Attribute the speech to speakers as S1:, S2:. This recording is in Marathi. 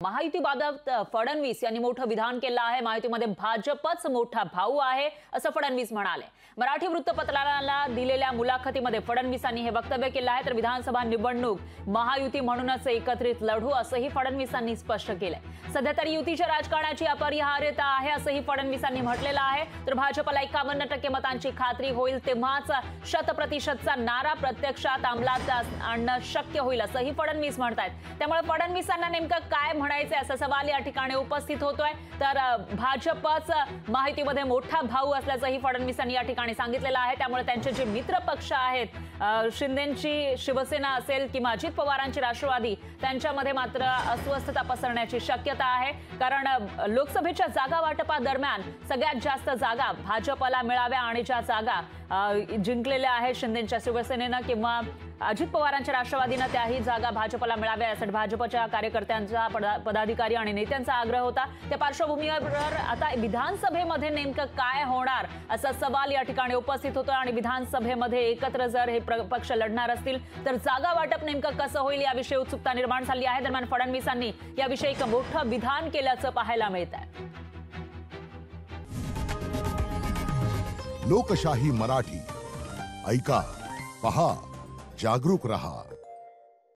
S1: महायुतीबाबत फडणवीस यांनी मोठं विधान केलं आहे। महायुतीमध्ये भाजपच मोठा भाऊ आहे असं फडणवीस म्हणाले। मराठी वृत्तपत्राला दिलेल्या मुलाखतीमध्ये फडणवीसांनी हे वक्तव्य केलं आहे। तर विधानसभा निवडणूक महायुती म्हणूनच एकत्रित लढू असंही फडणवीसांनी स्पष्ट केलंय। सध्या तरी युतीच्या राजकारणाची अपरिहार्यता आहे असंही फडणवीसांनी म्हटलेलं आहे। तर भाजपला 51% मतांची खात्री होईल तेव्हाच 100%चा नारा प्रत्यक्षात अंमलात आणणं शक्य होईल असंही फडणवीस म्हणतात। त्यामुळे फडणवीसांना नेमकं काय म्हणायचंय असा सवाल या ठिकाणी उपस्थित होतोय। तर भाजपच महायुतीमध्ये मोठा भाऊ असल्याचंही फडणवीसांनी या ठिकाणी सांगितलेलं आहे। त्यामुळे त्यांचे जे मित्र पक्ष आहेत शिंदेची शिवसेना असेल किंवा अजित पवारांची राष्ट्रवादी त्यांच्यामध्ये मात्र अस्वस्थता पसरण्याची शक्यता आहे। कारण लोकसभेच्या जागा वाटपादरम्यान सगळ्यात जास्त जागा भाजपला मिळाव्या आणि ज्या जागा जिंकलेल्या आहेत शिंदेच्या शिवसेनेनं किंवा अजित पवारांच्या राष्ट्रवादीनं त्याही जागा भाजपला मिळाव्या यासाठी भाजपच्या कार्यकर्त्यांचा पदाधिकारी आणि नेत्यांचा आग्रह होता। त्या पार्श्वभूमीवर आता विधानसभेमध्ये नेमकं काय होणार असा सवाल या ठिकाणी उपस्थित होतो आणि विधानसभेमध्ये एकत्र जर हे पक्ष लढणार असतील तर जागा वाटप नेमकं कसं होईल याविषयी उत्सुकता निर्माण झाली आहे। दरम्यान फडणवीसांनी याविषयी एक मोठं विधान केल्याचं पाहायला मिळत आहे।
S2: लोकशाही मराठी ऐका, पहा, जागरूक रहा।